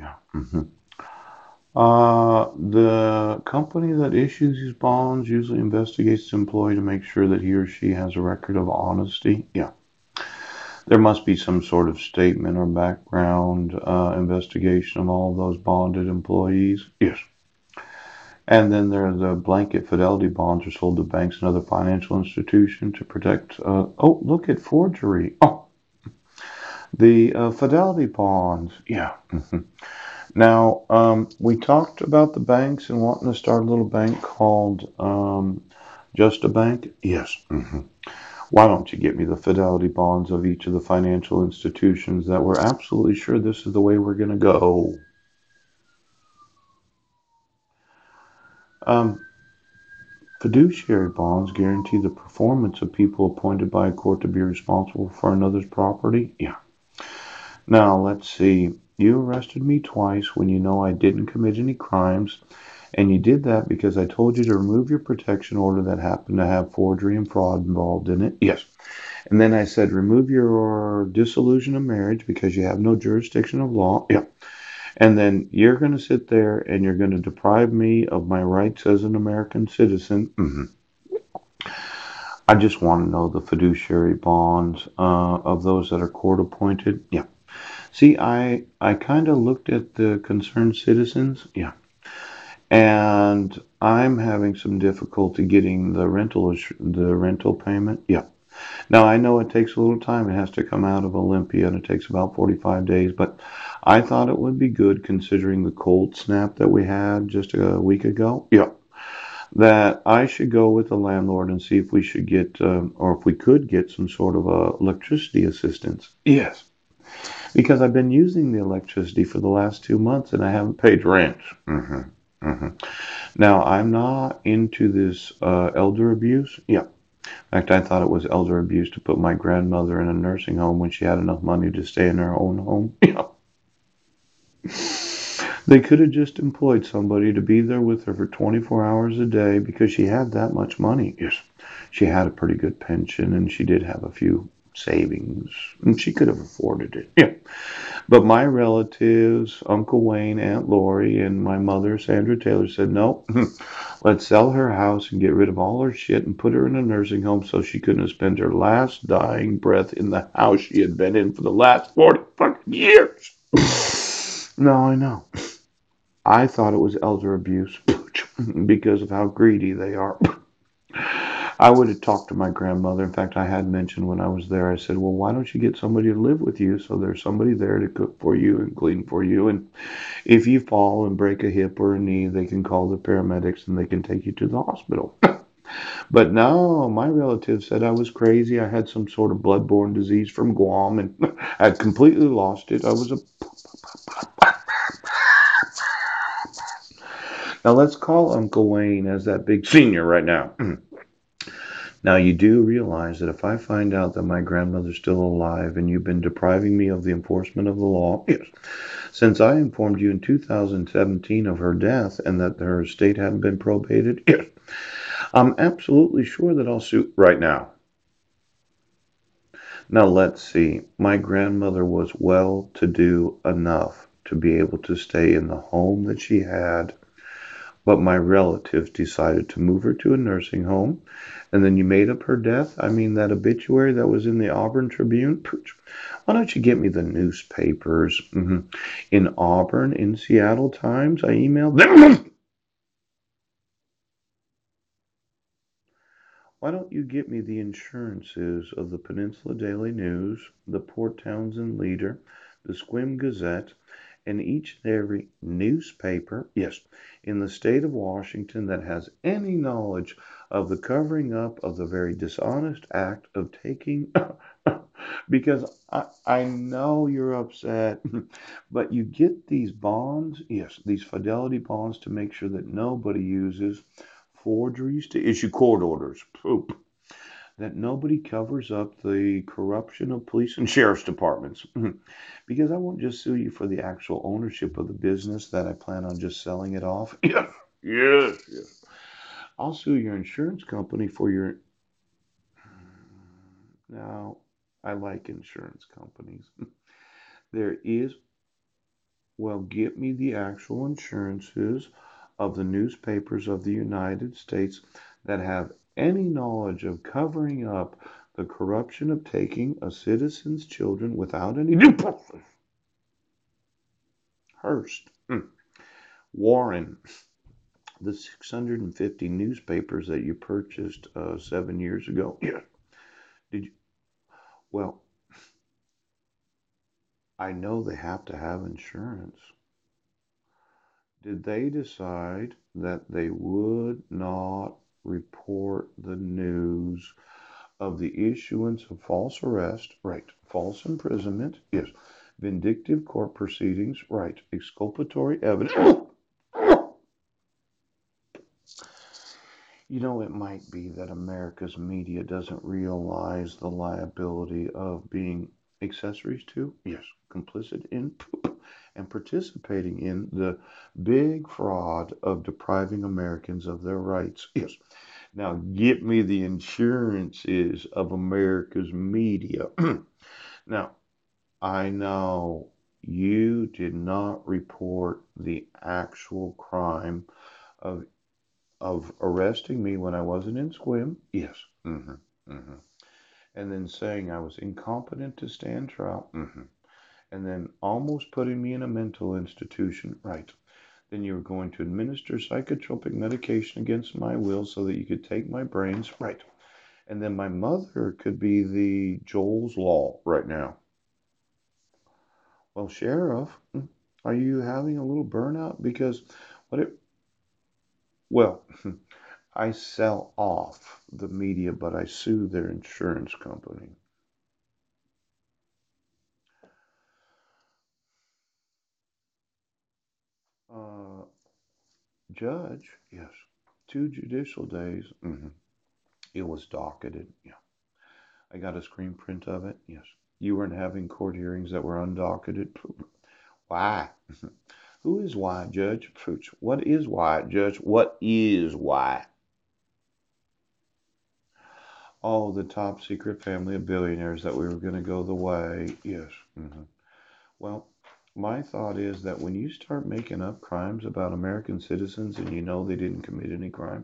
Yeah. The company that issues these bonds usually investigates the employee to make sure that he or she has a record of honesty. Yeah. There must be some sort of statement or background investigation of all of those bonded employees. Yes. And then there are the blanket fidelity bonds are sold to banks and other financial institutions to protect. Oh, look at forgery. Oh, the fidelity bonds. Yeah. Now, we talked about the banks and wanting to start a little bank called Just a Bank. Yes. Why don't you get me the fidelity bonds of each of the financial institutions that we're absolutely sure this is the way we're going to go? Um, Fiduciary bonds guarantee the performance of people appointed by a court to be responsible for another's property. Yeah. Now, let's see. You arrested me twice when you know I didn't commit any crimes, and you did that because I told you to remove your protection order that happened to have forgery and fraud involved in it. Yes. And then I said, remove your dissolution of marriage because you have no jurisdiction of law. Yeah. And then you're going to sit there and you're going to deprive me of my rights as an American citizen. I just want to know the fiduciary bonds of those that are court appointed. Yeah. See, I kind of looked at the concerned citizens. Yeah. And I'm having some difficulty getting the rental payment. Yeah. Now I know it takes a little time. It has to come out of Olympia and it takes about 45 days, but I thought it would be good considering the cold snap that we had just a week ago. Yeah. That I should go with the landlord and see if we should get, or if we could get some sort of electricity assistance. Yes. Because I've been using the electricity for the last 2 months and I haven't paid rent. hmm hmm Now, I'm not into this elder abuse. Yeah. In fact, I thought it was elder abuse to put my grandmother in a nursing home when she had enough money to stay in her own home. Yeah. They could have just employed somebody to be there with her for 24 hours a day because she had that much money. Yes. She had a pretty good pension and she did have a few savings and she could have afforded it. Yeah. But my relatives, Uncle Wayne, Aunt Lori, and my mother, Sandra Taylor, said, no, let's sell her house and get rid of all her shit and put her in a nursing home so she couldn't spend her last dying breath in the house she had been in for the last 40 fucking years. No, I know. I thought it was elder abuse because of how greedy they are. I would have talked to my grandmother. In fact, I had mentioned when I was there, I said, well, why don't you get somebody to live with you so there's somebody there to cook for you and clean for you? And if you fall and break a hip or a knee, they can call the paramedics and they can take you to the hospital. But no, my relative said I was crazy. I had some sort of bloodborne disease from Guam and I'd completely lost it. I was a. Now let's call Uncle Wayne as that big senior right now. Now, you do realize that if I find out that my grandmother's still alive and you've been depriving me of the enforcement of the law, yes, since I informed you in 2017 of her death and that her estate hadn't been probated, yes, I'm absolutely sure that I'll sue right now. Now, let's see. My grandmother was well to do enough to be able to stay in the home that she had, but my relatives decided to move her to a nursing home. And then you made up her death? I mean, that obituary that was in the Auburn Tribune? Why don't you get me the newspapers? In Auburn, in Seattle Times? I emailed them. Why don't you get me the insurances of the Peninsula Daily News, the Port Townsend Leader, the Squim Gazette, and each and every newspaper, yes, in the state of Washington that has any knowledge of the covering up of the very dishonest act of taking. Because I know you're upset, but you get these bonds, yes, these fidelity bonds to make sure that nobody uses forgeries to issue court orders. Poop. That nobody covers up the corruption of police and sheriff's departments. Because I won't just sue you for the actual ownership of the business that I plan on just selling it off. Yes, yes, yes. I'll sue your insurance company for your. Now, I like insurance companies. There is. Well, get me the actual insurances of the newspapers of the United States that have any knowledge of covering up the corruption of taking a citizen's children without any due process. Hearst, Warren, the 650 newspapers that you purchased 7 years ago. Yeah. Did you? Well, I know they have to have insurance. Did they decide that they would not report the news of the issuance of false arrest, right, false imprisonment, yes, vindictive court proceedings, right, exculpatory evidence? It might be that America's media doesn't realize the liability of being accessories to, yes, complicit in, and participating in the big fraud of depriving Americans of their rights. Yes. Now, get me the insurances of America's media. Now, I know you did not report the actual crime of arresting me when I wasn't in Squim. Yes. And then saying I was incompetent to stand trial. And then almost putting me in a mental institution. Right. Then you were going to administer psychotropic medication against my will so that you could take my brains. Right. And then my mother could be the Joel's Law right now. Well, Sheriff, are you having a little burnout? Because what it, well, I sell off the media, but I sue their insurance company. Uh, Judge, yes. 2 judicial days. It was docketed. Yeah. I got a screen print of it. Yes. You weren't having court hearings that were undocketed. Why? Who is why, Judge? What is why, Judge? What is why? Oh, the top secret family of billionaires that we were going to go the way. Yes. Well, my thought is that when you start making up crimes about American citizens and you know they didn't commit any crime,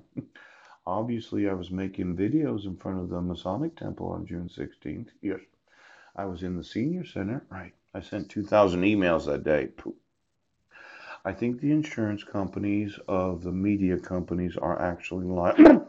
obviously I was making videos in front of the Masonic Temple on June 16th. Yes. I was in the senior center. Right. I sent 2,000 emails that day. I think the insurance companies of the media companies are actually lying.